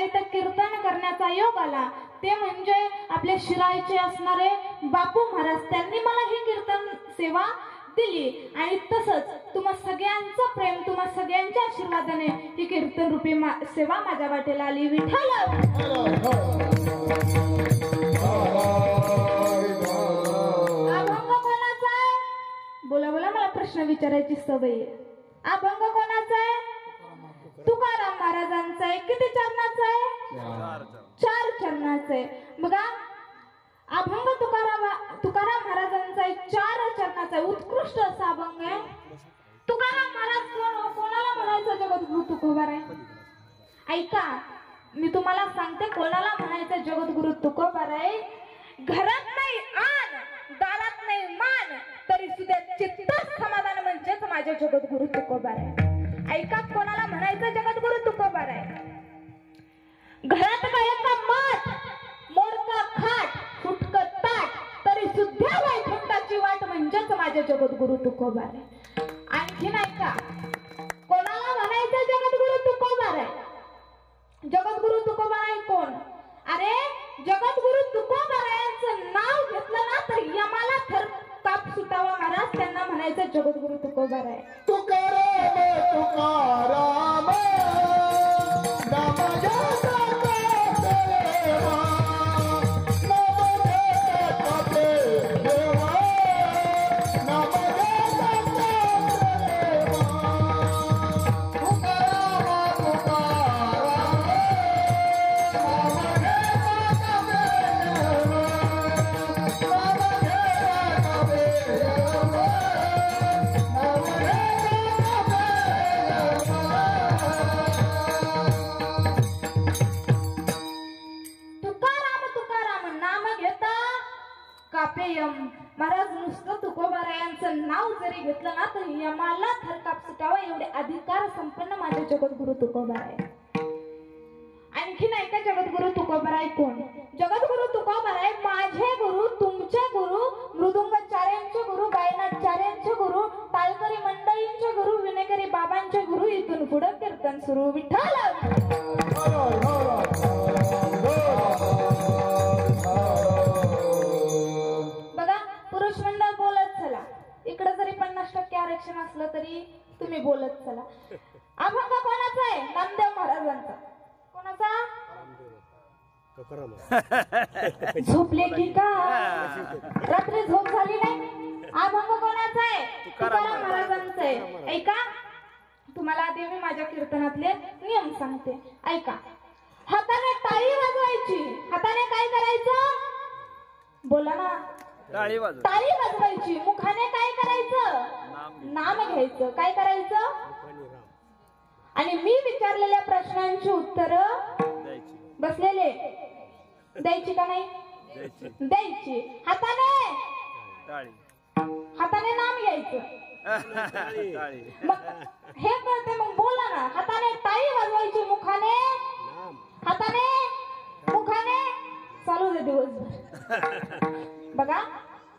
इथं कीर्तन करण्याचा योग आला ते म्हणजे आपले शिरायचे असणारे बापू महाराज, त्यांनी मला ही कीर्तन सेवा दिली आणि तसंच तुम्हा सगळ्यांचं प्रेम, तुम्हा सगळ्यांच्या आशीर्वादाने ही कीर्तन रूपी सेवा माझ्या वाटेला आली. विठ्ठल अभंग कोणाचा आहे? बोला बोला, मला प्रश्न विचारायची सवय आहे. अभंग कोणाचा आहे? तुकाराम महाराजांचा आहे. किती चरणाचा आहे? 4 चरणाचा आहे. बघा, अभंग तुकाराम महाराजांचा 4 चरणाचा आहे. उत्कृष्ट असा अभंग आहे. तुकाराम महाराज कोणाला म्हणायचं जगद्गुरु तुकोबार आहे? ऐका, मी तुम्हाला सांगते कोणाला म्हणायचं जगद्गुरु तुकोबार आहे. घरात नाही आण, दारात नाही मान, तरी सुद्धा चित्त समाधान म्हणजेच माझे जगद्गुरु तुकोबार आहे. ऐका, कोणाला म्हणायचं जगद्गुरु तुकोबार आहे. घरात काय का मठ, मोडका खाट, फुटक ताट, तरी सुद्धा वैकुंठाची वाट म्हणजेच माझे जगद्गुरु तुकोबार आहे. आणखी नाही का, कोणाला म्हणायचं जगद्गुरु तुकोबार आहे. जगद्गुरु तुकोबार आहे कोण? अरे, जगद्गुरु तुकोबारायांचं नाव घेतलं ना तर यमाला थर काप सुटावा महाराज, त्यांना म्हणायचं जगद्गुरु तुकोबार आहे. तुकाराम तुकाराम महाराज, नुसतं तुकोबारायांचं नाव जरी घेतलं ना तर यमाला थरकाप सुटावा एवढे अधिकार संपन्न माझे जगद्गुरु तुकोबार आहे. आणखी नाही का जगद्गुरु तुकोबार आहे कोण? जगद्गुरु तुकोबार आहे माझे गुरु, तुमचे गुरु, मृदुंगाचार्यांचे गुरु, गायनाचार्यांचे गुरु, टाळकरी मंडळींचे गुरु, विनेकरी बाबांचे गुरु. इथून पुढे कीर्तन सुरू. विठ्ठल पुरुष मंडळ बोलत चला. इकडे जरी 50% आरक्षण असलं तरी तुम्ही बोलत चला. अभंग कोणाचा आहे? नामदेव महाराजांचा. कोणाचा? झोपले की का? रात्री झोप झाली नाही? अभंग कोणाचा आहे? तुकाराम महाराजांचा आहे. ऐका, तुम्हाला आधी मी माझ्या कीर्तनातले नियम सांगते. ऐका, हाताने टाळी वाजवायची. हाताने काय करायचं? बोला ना. टाळी वाजवायची. मुखाने काय करायचं? नाम घ्यायचं. काय करायचं? आणि मी विचारलेल्या प्रश्नांची उत्तर बसलेले द्यायची का नाही? द्यायची. हाताने नाम घ्यायचं. मग हे कळते, मग बोला ना. हाताने टाळी वाजवायची, मुखाने चालू दे दिवसभर. बघा,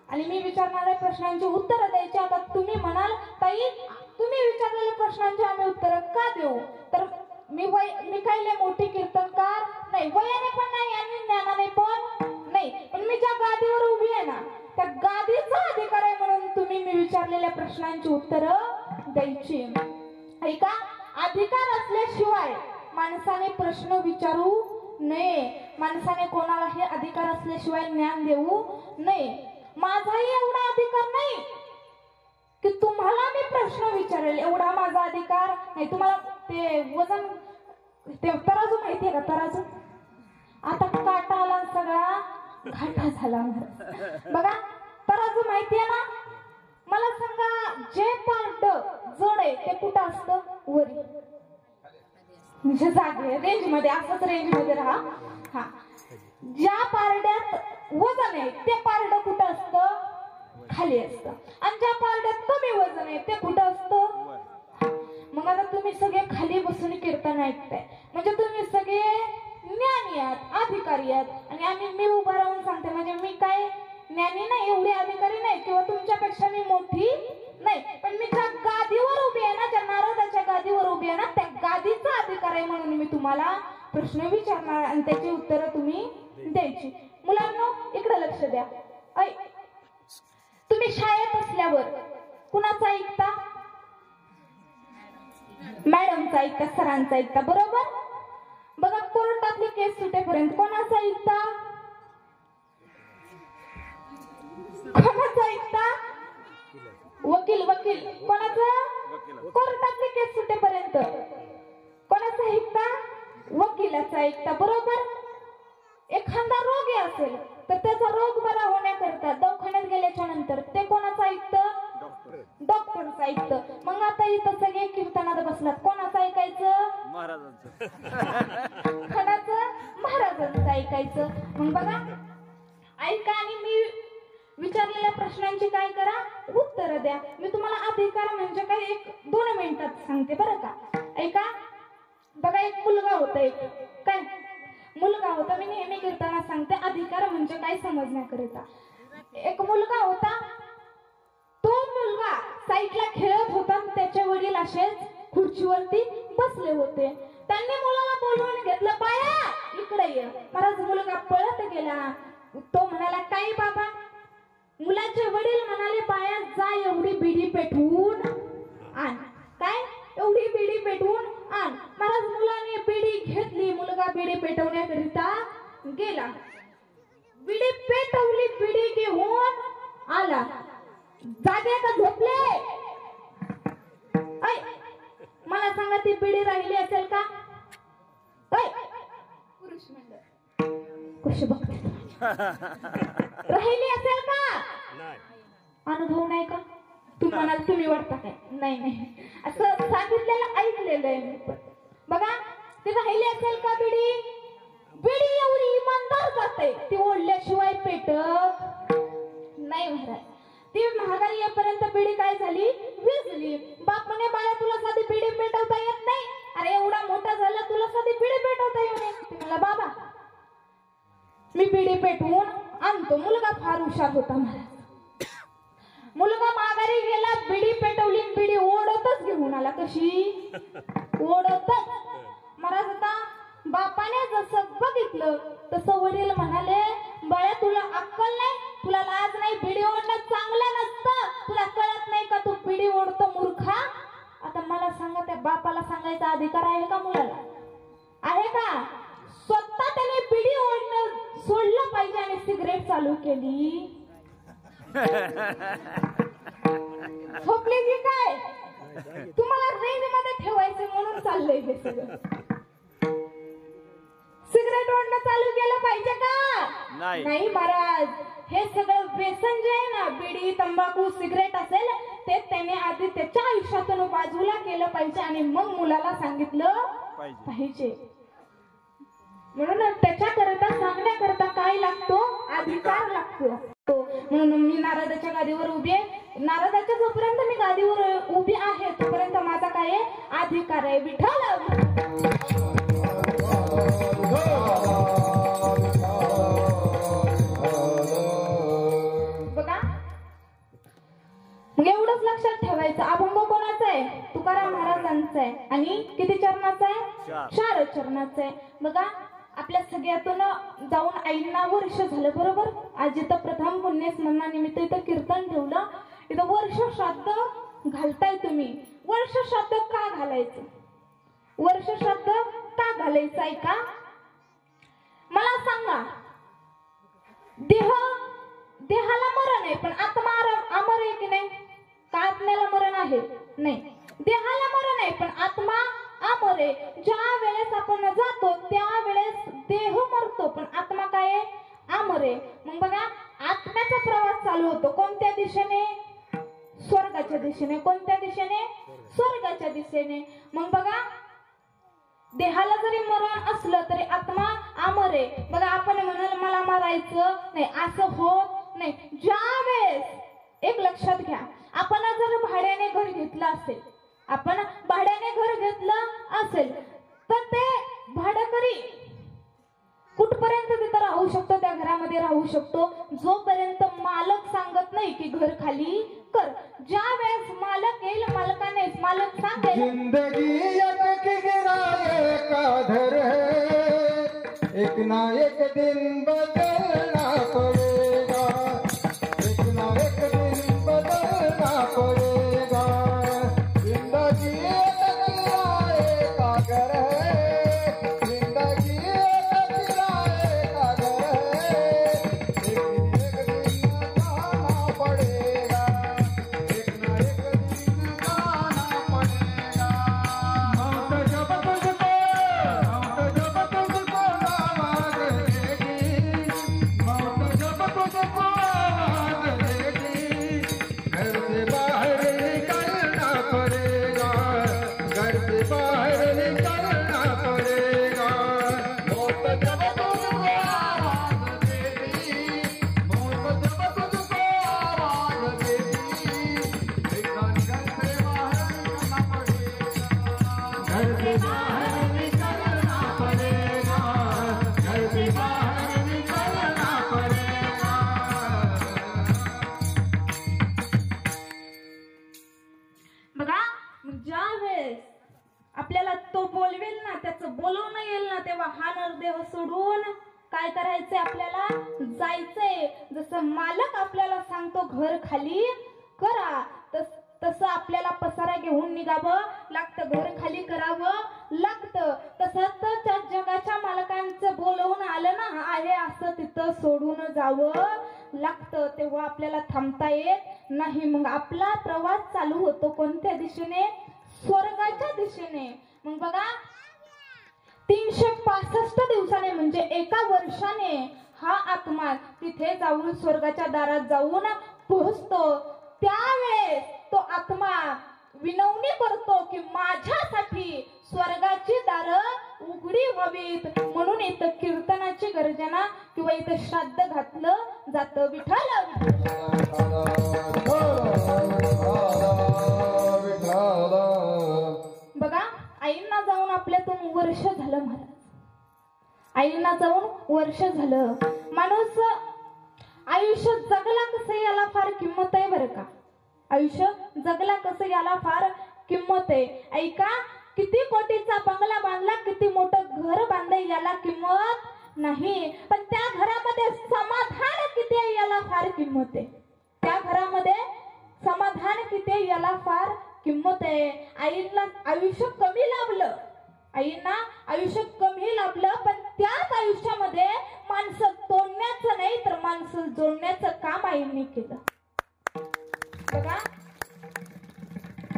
आणि मी विचारणाऱ्या प्रश्नांची उत्तर द्यायची. आता तुम्ही म्हणाल, ताई तुम्ही विचारलेल्या प्रश्नांची आम्ही उत्तर का देऊ? तर मी काही लय मोठी कीर्तनकार नाही, वयाने पण नाही आणि ज्ञानाने पण नाही, पण मी ज्या गादीवर उभी आहे ना त्या गादीचा अधिकार आहे म्हणून तुम्ही मी विचारलेल्या प्रश्नांची उत्तर द्यायची. ऐका, अधिकार असल्याशिवाय माणसाने प्रश्न विचारू नये. माणसाने कोणालाही अधिकार असल्याशिवाय ज्ञान देऊ नये. माझाही एवढा अधिकार नाही की तुम्हाला मी प्रश्न विचारेल, एवढा माझा अधिकार नाही. तुम्हाला ते वजन, ते तराजू माहितीये का? तराजू आता काटा आला, सगळा घाटा झाला. बघा, तराजू माहितीये ना? मला सांगा, जे पार्ट जड आहे ते कुठं असतं? वरी, म्हणजे जागे रेंज मध्ये. असंच रेंज मध्ये राहा. हा, ज्या पारड्यात वजन आहे ते पारड कुठं असतं? खाली असतं. आणि ज्या पारड्यात कमी वजन आहे ते कुठं असतं? मग आता तुम्ही सगळे खाली बसून कीर्तन ऐकताय म्हणजे तुम्ही सगळे ज्ञानी आहात, अधिकारी आहात. आणि मी उभा राहून सांगते म्हणजे मी काय ज्ञानी नाही, एवढी अधिकारी नाही किंवा तुमच्यापेक्षा मी मोठी नाही, पण मी ज्या गादीवर उभी आहे ना, ज्या नारदाच्या गादीवर उभी आहे ना, त्या गादीचा अधिकार आहे म्हणून मी तुम्हाला प्रश्न विचारणार आणि त्याची उत्तरं तुम्ही द्यायची. मुलांनो इकडे लक्ष द्या. ऐ, तुम्ही शाळेत असल्यावर कुणाचं ऐकता? मॅडमचा ऐकता, सरांचा ऐकता, बरोबर? बघा, कोर्टातली केस सुटेपर्यंत कोणाचं ऐकता? कोणाचं ऐकता? वकील. कोणाचं? कोर्टातली केस सुटेपर्यंत कोणाचं ऐकता? वकिलाचं ऐकता, बरोबर? एखादा रोगी असेल तर त्याचा रोग बरा होण्याकरता दवाखान्यात गेल्याच्या नंतर ते कोणाचं ऐकतं? डॉक्टरचं ऐकतं. मग आता इथं सगळे कीर्तनात बसलात, कोणाचं ऐकायचं? महाराजांचं. कोणाचं? महाराजांचं ऐकायचं. मग बघा, ऐका आणि मी विचारलेल्या प्रश्नांची काय करा? उत्तर द्या. मी तुम्हाला अधिकार म्हणजे काय 1-2 मिनिटात सांगते, बरं का? ऐका. बघा, एक मुलगा होता. काय मुलगा होता? मी नेहमी कीर्तनात सांगते अधिकार म्हणजे काय समजण्याकरिता. एक मुलगा होता. तो मुलगा साईडला खेळत होता. त्याचे वडील असेच खुर्चीवरती बसले होते. त्यांनी मुलाला बोलवून घेतलं, बाया इकडे ये. महाराज मुलगा पळत गेला. तो म्हणाला, काय बाबा? मुलाचे वडील म्हणाले, बाया जा एवढी बिडी पेटवून आण. काय? एवढी बिडी पेटवून आण. महाराज मुलाने बिडी घेतली. मुलगा बिडी पेटवण्याकरिता गेला. बिडी पेटवली. बिडी घेऊन आला. जागे का झोपले? ऐ, मला सांगा, ती बिडी राहिली असेल का? ऐ, पुरुष मंडळ कशी बघते राहिली असेल का? अनुभव नाही का? तुम्ही म्हणाल तुम्ही वाटता काय? नाही, असं सांगितलेलं ऐकलेलं आहे मी पण. बघा, ती राहिली असेल का बिडी? बिडी एवढी इमानदार जाते, ती ओढल्याशिवाय पेटत नाही महाराज. ती महागाई येईपर्यंत बिडी काय झाली? विजली. बाप म्हणे, बाळा तुला साधी बिडी पेटवता येत नाही? अरे एवढा मोठा झाला, तुला साधी बिडी पेटवता येऊ नये? ती म्हणला, बाबा मी बिडी पेटवून आणतो. मुलगा फार हुशार होता महाराज. मुलगा माघारी गेला. बिडी पेटवली. बिडी ओढतच घेऊन आला. कशी? ओढतच. महाराज आता बापाने जसं बघितलं तसं वडील म्हणाले, बाळा तुला अक्कल नाही? तुला लाज नाही? बिडी ओढणं चांगलं नसतं. तुला कळत नाही का? तू बिडी ओढतो मूर्खा. आता मला सांगा, त्या बापाला सांगायचा अधिकार आहे का मुलाला? आहे का? स्वतः त्याने बिडी ओढणं सोडलं पाहिजे आणि सिगरेट चालू केली. झोपली की काय? तुम्हाला रेंज मध्ये ठेवायचं म्हणून चाललंय हे सगळं. सिगरेट ओढणं चालू केलं पाहिजे का? नाही महाराज. हे सगळं व्यसन जे आहे ना, बिडी, तंबाखू, सिगरेट असेल, ते त्याने आधी त्याच्या आयुष्यातून बाजूला केलं पाहिजे आणि मग मुलाला सांगितलं पाहिजे. म्हणून त्याच्याकरता सांगण्याकरता काय लागतो? अधिकार लागतो. म्हणून मी नारदाच्या गादीवर उभी आहे. नारदाच्या जोपर्यंत मी गादीवर उभी आहे तोपर्यंत माझा काय आहे? अधिकार आहे. विठ्ठल बघा, मग एवढंच लक्षात ठेवायचं. अभंग कोणाचा आहे? तुकाराम महाराजांचा आहे. आणि किती चरणाचा आहे? 4 चरणाचा आहे. बघा, आपल्या सगळ्यातून जाऊन आईंना वर्ष झालं, बरोबर? आज इथं प्रथम पुण्यस्मरणानिमित्त इथं कीर्तन ठेवलं. इथं वर्ष श्राद्ध घालताय तुम्ही. वर्ष श्राद्ध का घालायचं? वर्ष श्राद्ध का घालायचं आहे का? मला सांगा. देहाला मरण आहे पण आत्मा अमर आहे की नाही? का आत्म्याला मरण आहे? नाही. देहाला मरण आहे पण आत्मा अमर आहे. ज्या वेळेस आपण जातो त्यावेळेस देह मरतो पण आत्मा काय आहे? अमर आहे. मग बघा, आत्म्याचा प्रवास चालू होतो कोणत्या दिशेने? स्वर्गाच्या दिशेने. कोणत्या दिशेने? स्वर्गाच्या दिशेने. मग बघा, देहाला जरी मरण असलं तरी आत्मा अमर आहे. बघा, आपण म्हणाल मला मारायचं नाही, असं होत नाही. ज्या वेळेस एक लक्षात घ्या, आपण जर भाड्याने घर घेतलं असेल, आपण भाड्याने घर घेतलं असेल तर ते भाडेकरी कुठपर्यंत तिथं राहू शकतो? त्या घरामध्ये राहू शकतो जोपर्यंत मालक सांगत नाही की घर खाली कर. ज्या वेळेस मालक येईल, मालकाने मालक सांगेल जिंदगी एक किराए का घर है, ना एक दिन बदलना पड़ेगा, एक ना एक दिन बदलना पड़ेगा। जिंदगी एक किराए का घर है, जिंदगी एक किराए का घर है। एक दिन जाना पड़ेगा, एक ना एक दिन जाना पड़ेगा। मौत जब तुझको आवाज देगी, मौत जब तुझको आवाज देगी, घर से बाहर निकलना पड़ेगा, घर से बाहर निकलना पड़ेगा। मौत जब तुझको आवाज देगी, मौत जब तुझको आवाज देगी, घर से बाहर निकलना पड़ेगा, घर से बाहर निकलना पड़ेगा, घर से बाहर निकलना पड़ेगा। बघा, ज्या वेळेस आपल्याला तो बोलवेल ना, त्याचं बोलवणं येईल ना, तेव्हा हा नरदेह सोडून काय करायचंय, आपल्याला जायचंय. जसं मालक आपल्याला सांगतो घर खाली करा, तसं आपल्याला पसारा घेऊन निघावं लागतं, घर खाली करावं लागतं. तसंच त्या जगाच्या मालकांचं बोलवून आलं ना, आहे असं तिथं सोडून जावं लागतं, तेव्हा आपल्याला थांबता येत नाही. मग आपला प्रवास चालू होतो कोणत्या दिशेने? स्वर्गाच्या दिशेने. मग बघा, 365 दिवसाने म्हणजे एका वर्षाने हा आत्मा तिथे जाऊन स्वर्गाच्या दारात जाऊन पोहोचतो. त्यावेळेस तो आत्मा विनवणी करतो की माझ्यासाठी स्वर्गाची दारं उघडी व्हावीत, म्हणून इथं कीर्तनाची गर्जना किंवा इथं श्राद्ध घातलं जातं. विठ्ठल बघा, आईंना जाऊन आपल्यातून वर्ष झालं महाराज, आईंना जाऊन वर्ष झालं. माणूस आयुष्य जगला कसं याला फार किंमत आहे बरं का. आयुष्य जगला कसं याला फार किंमत आहे. ऐका, किती कोटीचा बंगला बांधला, किती मोठं घर बांधलं, याला किंमत नाही. पण त्या घरामध्ये समाधान किती आहे याला फार किंमत आहे. त्या घरामध्ये समाधान किती आहे याला फार किंमत आहे. आईला आयुष्य कमी लाभलं, आईंना आयुष्य कमी लाभलं, पण त्याच आयुष्यामध्ये माणसं तोडण्याचं नाही तर माणसं जोडण्याचं काम आईंनी केलं. बघा,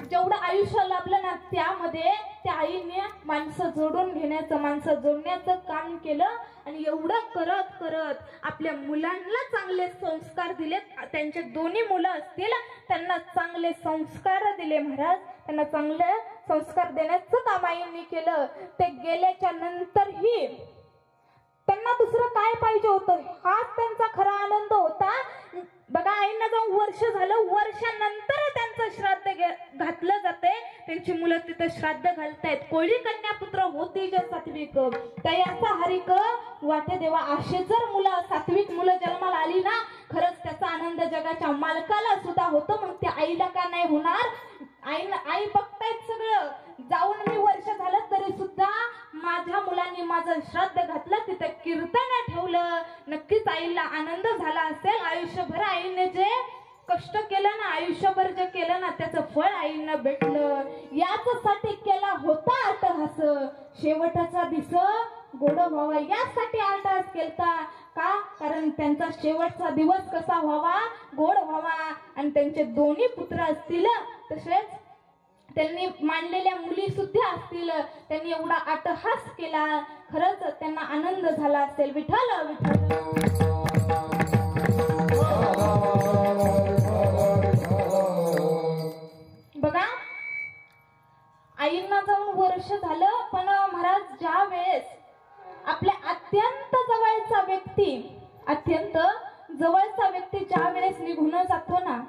जेवढं आयुष्य लाभलं ना, त्यामध्ये त्या आईने माणसं जोडून घेण्याचं, माणसं जोडण्याचं काम केलं. आणि एवढं करत करत आपल्या मुलांना चांगले संस्कार दिले. त्यांचे दोन्ही मुलं असतील, त्यांना चांगले संस्कार दिले महाराज. त्यांना चांगले संस्कार देण्याचं काम आईंनी केलं. ते गेल्याच्या नंतरही त्यांना दुसरं काय पाहिजे होतं, हाच त्यांचा खरा आनंद होता. बघा, आईंना जाऊन वर्ष झालं, वर्षानंतर त्यांचं श्राद्ध घातलं जाते. त्यांची मुलं तिथं श्राद्ध घालतायत. कोळी कन्या पुत्र होती जे सात्विक, तयाचा हरिक वाटे देवा. असे जर मुलं, सात्विक मुलं जन्माला आली ना, खरंच त्याचा आनंद जगाच्या मालकाला सुद्धा होतो. मग त्या आईला का नाही होणार? आई बघतायत सगळं. जाऊन मी वर्ष झालं तरी सुद्धा माझ्या मुलांनी माझं श्राद्ध घातलं, तिथे कीर्तन ठेवलं. नक्कीच आईला आनंद झाला असेल. आयुष्यभर आईने जे कष्ट केलं ना, आयुष्यभर जे केलं ना, त्याचं फळ आईंना भेटलं. यासाठी केला होता अट्टहास, शेवटचा दिस गोड व्हावा, यासाठी अट्टहास केलता. का? कारण त्यांचा शेवटचा दिवस कसा व्हावा, गोड व्हावा. आणि त्यांचे दोन्ही पुत्र असतील, तसेच त्यांनी मांडलेल्या मुली सुद्धा असतील. त्यांनी एवढा अट्टहास केला, खरंच त्यांना आनंद झाला असेल. विठ्ठल विठ्ठल. बघा, आईंना जाऊन वर्ष झालं, पण महाराज ज्या वेळेस आपल्या अत्यंत जवळचा व्यक्ती ज्या वेळेस निघून जातो ना,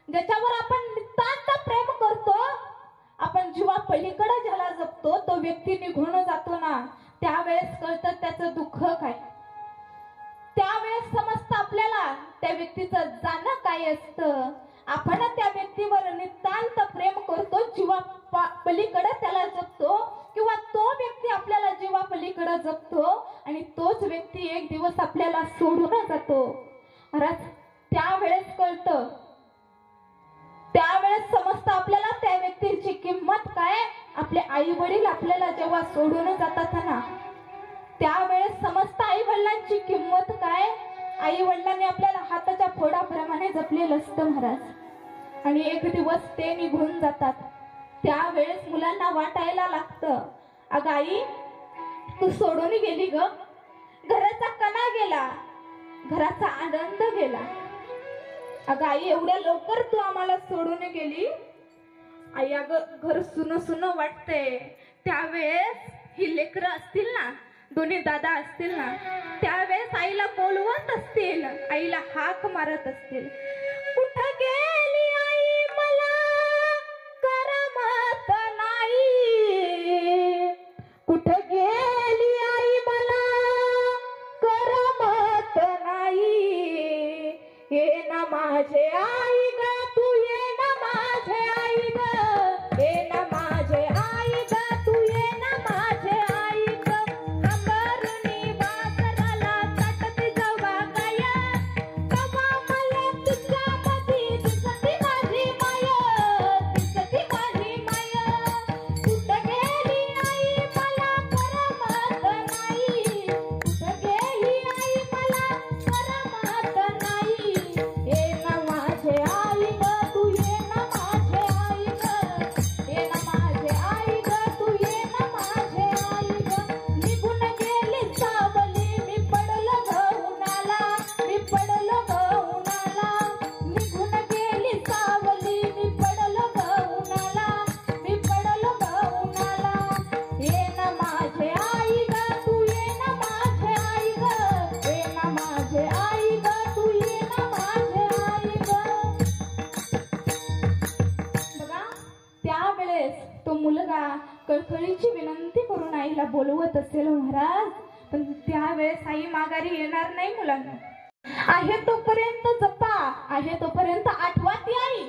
ज्याच्यावर आपण नितांत प्रेम करतो, आपण जीवा पलीकडे ज्याला जपतो, तो व्यक्ती निघून जातो ना, त्यावेळेस कळतं त्याचं दुःख काय. त्यावेळेस समजतं आपल्याला त्या व्यक्तीचं जाणं काय असतं. आपण त्या व्यक्तीवर नितांत प्रेम करतो, जीवा पलीकडे त्याला जपतो, किंवा तो व्यक्ती आपल्याला जीवा पलीकडे सगळं जपतो आणि तोच व्यक्ती एक दिवस आपल्याला सोडून जातो. महाराज त्यावेळेस कळतं, त्यावेळेस समजतं आपल्याला त्या व्यक्तीची किंमत काय. आपले आई वडील आपल्याला जेव्हा सोडून जातात ना, त्यावेळेस समजतं आई वडिलांची किंमत काय. आई वडिलांनी आपल्याला हाताच्या फोडाप्रमाणे जपलेलं असतं महाराज. आणि एक दिवस ते निघून जातात. त्यावेळेस मुलांना वाटायला लागतं, अगं आई तू सोडून गेली ग, घराचा कणा गेला, घराचा आनंद गेला. अगं आई एवढ्या लवकर तू आम्हाला सोडून गेली. आई अगं घर सुन सुन वाटते. त्यावेळेस ही लेकरं असतील ना, दोन्ही दादा असतील ना, त्यावेळेस आईला बोलवत असतील, आईला हाक मारत असतील, कुठं गेली आई मला करमत नाही, कुठं गेली आई मला करमत नाही, ये ना माझे आई ग तू, ये ना माझे आई ग, ये ना माझे आई ग तू, ये ना माझे आई ग, अंबरुनी बाजाराला ताटती जवा गाया, तवा मला तुझ्यामध्ये दिसती माझी माया, दिसती माझी माया, कुठं गेली आई मला करमत नाही, कुठं गेली आई मला करमत नाही, ये ना माझे आई ग तू, ये ना माझे आई ग, ये ना माझे आई ग तू, ये ना माझे आई ग, निघून गेली सावली मी पडलो ग उन्हाला, मी पडलो ग उन्हाला, निघून गेली सावली मी पडलो ग उन्हाला, मी पडलो ग उन्हाला, ये ना माझे आई ग तू, ये ना माझे आई ग, ये ना माझे आई ग तू, ये ना माझे आई ग. बघा त्यावेळेस तो मुलगा कळकळीची विनंती करून आईला बोलवत असेल महाराज, पण त्यावेळेस आई माघारी येणार नाही. मुलांना आहे तोपर्यंत जपा, आहे तोपर्यंत आठवा ती आई,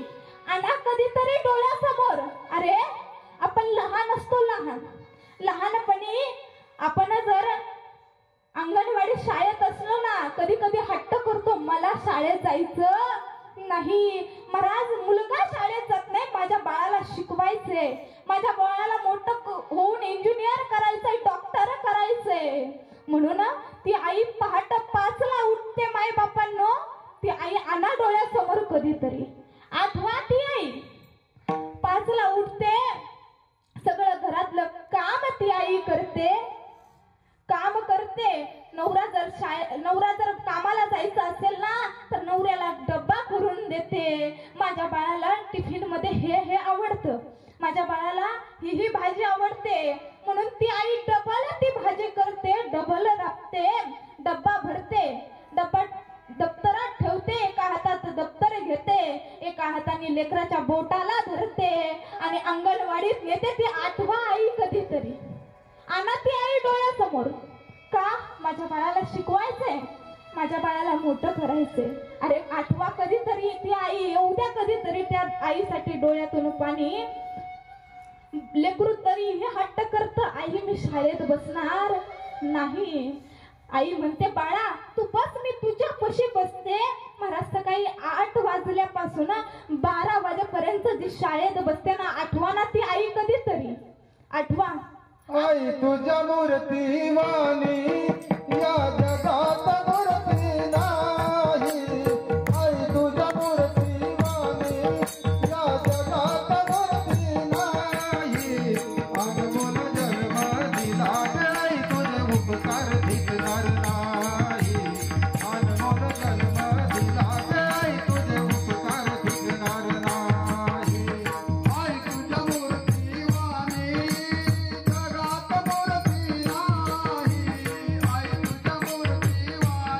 आणा कधीतरी डोळ्यासमोर. अरे आपण लहान असतो, लहानपणी आपण जर अंगणवाडी शाळेत असलो ना, कधी कधी हट्ट करतो मला शाळेत जायचं नाही. महाराज मुलगा शाळेत जात नाही, माझ्या बाळाला शिकवायचे, माझ्या बाळाला मोठं होऊन इंजिनियर करायचंय, डॉक्टर करायचंय. म्हणून ती आई पहाटे 5 ला उठते. माई बापांनो ती आई आणा डोळ्यासमोर कधीतरी. आठवा ती आई 5 ला उठते, सगळं घरातलं काम ती आई करते, काम करते. नवरा जर कामाला जायचं असेल ना, तर नवऱ्याला डब्बा करून देते. माझ्या बाळाला टिफिन मध्ये हे आवडतं, माझ्या बाळाला ही भाजी आवडते, म्हणून ती आई डबल ती भाजी करते, डबल राबते, डब्बा भरते, डब्बा दप्तरात ठेवते, एका हातात दप्तर घेते, एका हाताने लेकराच्या बोटाला धरते आणि अंगणवाडीत नेते. ती आठवा आई कधीतरी. आणा ती आई डोळ्यासमोर. का? माझ्या बाळाला शिकवायचंय, माझ्या बाळाला मोठं करायचंय. अरे आठवा कधीतरी ती आई येऊ द्या, कधीतरी त्या आईसाठी डोळ्यातून पाणी. लेकरू तरी हे हट्ट करत, आई मी शाळेत बसणार नाही. आई म्हणते बाळा तू बस, मी तुझ्या पशी बसते. महाराज सकाळी 8 वाजल्यापासून 12 वाजेपर्यंत जी शाळेत बसते ना, आठवा ना ती आई कधीतरी. आठवा आई तुझ्या मूर्ती वाणी या जगात मूर्ती नाही, आई तुझ्या मूर्ती वाणी या जगात मूर्ती नाही, अनमोल जन्म दिला आई तुझे उपकार धिकणार नाही, अनमोल जन्म दिला आई तुझे उपकार धिकणार नाही, आई तुझ्या मूर्ती वाणी जगात मूर्ती नाही, आई तुझ्या मूर्ती वाणी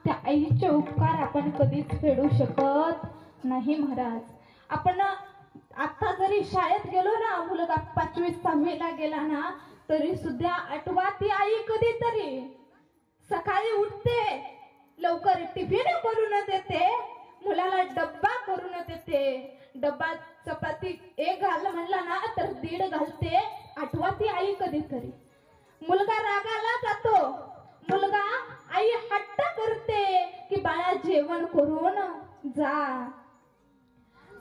त्या आईचे उपकार आपण कधीच फेडू शकत नाही महाराज. आपण आता जरी शाळेत गेलो ना, मुलगा 5वी 6वीला गेला ना, तरी सुद्धा आठवा ती आई कधीतरी सकाळी उठते, लवकर टिफिन करून देते, मुलाला डब्बा करून देते. डब्बा चपाती एक घाल म्हणला ना तर 1.5 घालते. आठवा ती आई कधीतरी. मुलगा रागाला जातो, मुलगा आई हट्ट करते की बाळा जेवण करून जा.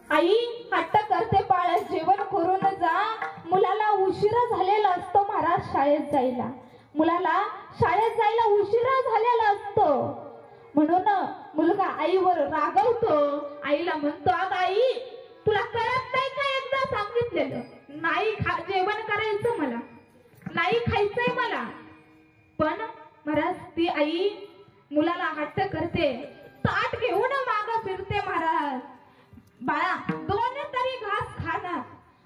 आई हट्ट करते बाळा जेवण करून जा. मुलाला उशिरा झालेला असतो महाराज शाळेत जायला. मुलाला शाळेत जायला उशिरा झालेला असतो, म्हणून मुलगा आईवर रागवतो. आईला म्हणतो, अगं आई तुला कळत नाही का, एकदा सांगितलेलं नाही जेवण करायचं, मला नाही खायचंय मला. पण महाराज ती आई मुलाला हट्ट करते, ताट घेऊन मागं फिरते. महाराज बाळा 2 तरी घास खा ना,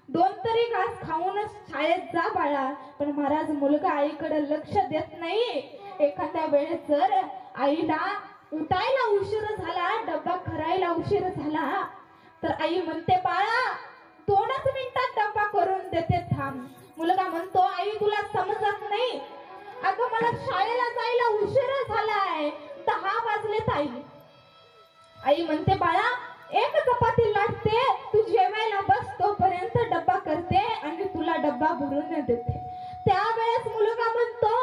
2 तरी घास खाऊनच शाळेत जा बाळा. पण महाराज मुलगा आईकडे लक्ष देत नाही. एखाद्या वेळेस जर आईला उठायला उशीर झाला, डब्बा करायला उशीर झाला, तर आई म्हणते बाळा 2च मिनिटात डब्बा करून देते, थांब. मुलगा म्हणतो, आई तुला समजत नाही, अगं मला शाळेला जायला उशीर झालाय, 10 वाजलेत आई. आई म्हणते बाळा 1 चपाती लाटते, तू जेवायला बस, तोपर्यंत डब्बा करते आणि तुला डब्बा भरून देते. त्यावेळेस मुलगा म्हणतो,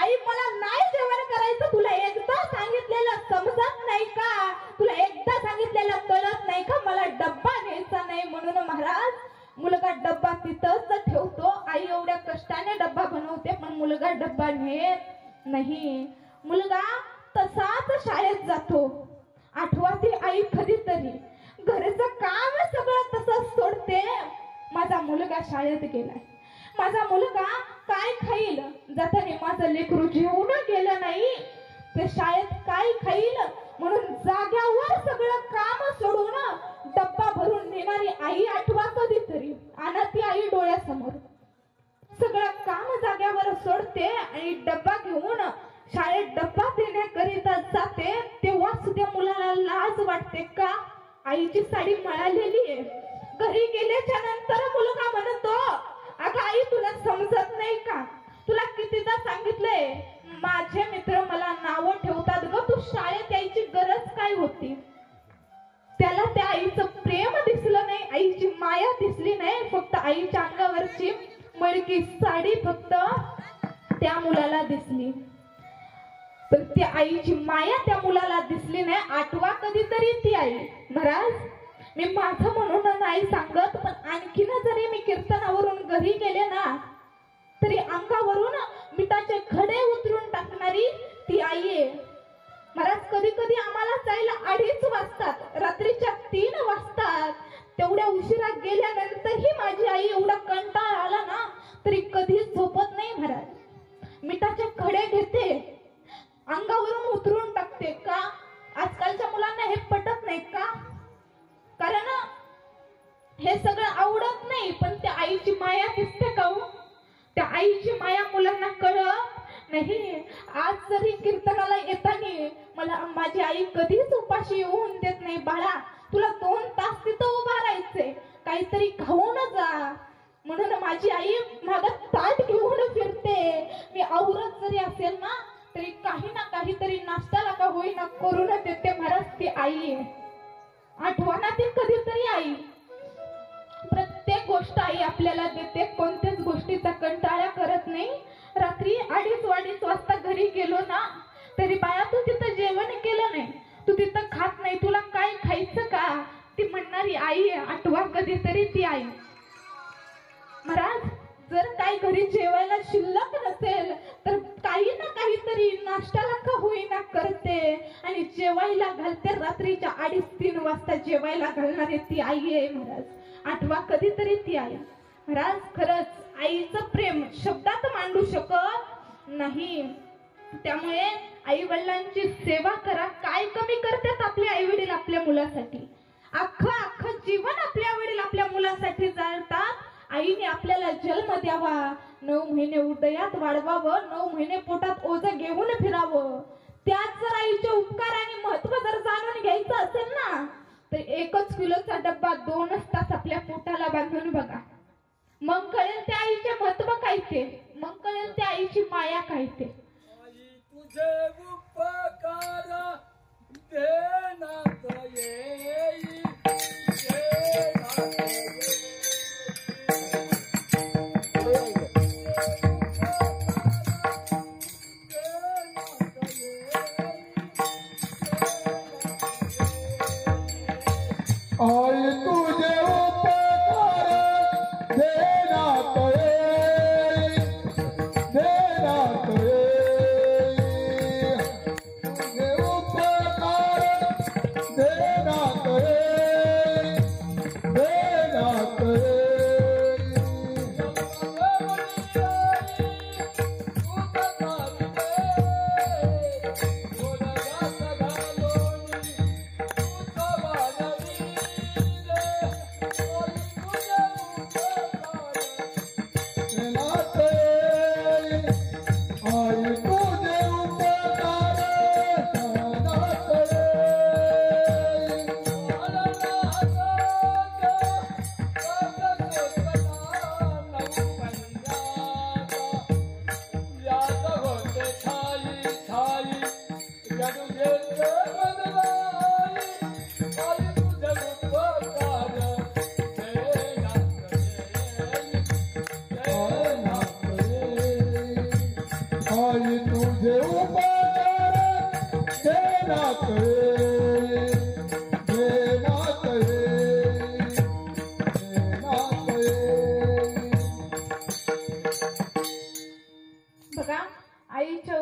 आई मला नाही जेवण करायचं, तुला एकदा सांगितलेलं समजत नाही का, तुला एकदा सांगितलेलं कळत नाही का, मला डब्बा घ्यायचा नाही. म्हणून महाराज मुलगा डब्बा तिथंच ठेवतो. आई एवढ्या कष्टाने डब्बा बनवते, पण मुलगा डब्बा नेत नाही. मुलगा तसाच शाळेत जातो. आठवा ती आई कधीतरी घरचं काम सगळं तसंच सोडते. माझा मुलगा शाळेत गेलाय, माझा मुलगा काय खाईल, जाताना माझं लेकरू जेवून गेलं नाही, ते शाळेत काय खाईल म्हणून जाग्यावर सगळं काम सोडून डब्बा भरून नेणारी आई आठवा कधीतरी. आणि ती आई डोळ्यासमोर सगळं काम जाग्यावर सोडते आणि डब्बा घेऊन शाळेत डब्बा देण्याकरिता जाते. तेव्हा सुद्धा मुलाला लाज वाटते का, आईची साडी मळालेली आहे. घरी गेल्याच्या नंतर मुलगा म्हणतो, अगं आई तुला समजत नाही का, तुला कितीदा सांगितलंय, माझे मित्र मला नावं ठेवतात ग, तू शाळेत यायची गरज काय होती. त्याला त्या आईचं प्रेम दिसलं नाही, आईची माया दिसली नाही, फक्त आईच्या अंगावरची मळकी साडी फक्त त्या मुलाला दिसली. तर त्या आईची माया त्या मुलाला दिसली नाही. आठवा कधीतरी ती आई. महाराज मी माझं म्हणून नाही सांगत, पण आणखीन जरी मी कीर्तनावरून घरी गेले ना, तरी अंगावरून मिठाचे खडे उतरून टाकणारी ती आई आहे. महाराज कधी कधी आम्हाला जायला 2:30 वाजतात, रात्रीच्या 3 वाजतात. तेवढ्या उशिरा गेल्यानंतरही माझी आई एवढा कंटाळा आला ना तरी कधीच झोपत नाही. महाराज मिठाचे खडे घेते, अंगावरून उतरून टाकते. का, आजकालच्या मुलांना हे पटत नाही का, कारण हे सगळं आवडत नाही, पण त्या आईची माया दिसते का हो, त्या आईची माया मुलांना कळत नाही. आज जरी कीर्तनाला येताना मला माझी आई कधीच उपाशी येऊन देत नाही, बाळा तुला 2 तास तिथं उभा राहायचंय, काहीतरी खाऊन जा, म्हणून माझी आई मागं ताट घेऊन फिरते. मी आवरत जरी असेल ना तरी काही ना काहीतरी नाश्त्याला का होईना करून देते. महाराज ती आई आहे. आठवणा ती कधीतरी आई. प्रत्येक गोष्ट आई आपल्याला देते, कोणत्याच गोष्टीचा कंटाळा करत नाही. रात्री 2:30 वाजता घरी गेलो ना तरी बाळा तू तिथं जेवण केलं नाही, तू तिथं खात नाही, तुला काय खायचं का, ती म्हणणारी आई आहे. आठवा कधीतरी ती आई. महाराज जर काही घरी जेवायला शिल्लक नसेल तर काही ना काहीतरी नाश्त्याला का होईना करते आणि जेवायला घालते. रात्रीच्या 2:30-3 वाजता जेवायला घालणारी ती आई आहे. महाराज आठवा कधीतरी ती आई. महाराज खरंच आईचं प्रेम शब्दात मांडू शकत नाही. त्यामुळे आई वडिलांची सेवा करा. काय कमी करतात आपले आई वडील आपल्या मुलासाठी, अख्खं जीवन आपले आई वडील आपल्या मुलासाठी जाळतात. आईने आपल्याला जन्म द्यावा, 9 महिने उदयात वाढवावं, 9 महिने पोटात ओझं घेऊन फिरावं, त्यात जर आईचे उपकार आणि महत्व जर जाणून घ्यायचं असेल ना तर 1 किलोचा डब्बा 2 तास आपल्या पोटाला बांधून बघा. मग कळेल त्या आईचे महत्व काय ते, मग कळेल त्या आईची माया काय ते. तुझे उपकार देण्यात येई, देण्यात येई. आई तुझे उपकार देण्यात येई, देण्यात येई. तुझे उपकार देण्यात येई, देण्यात येई. आई तुझे उपकार देण्यात येई, देण्यात येई, देण्यात येई. बघा आईच्या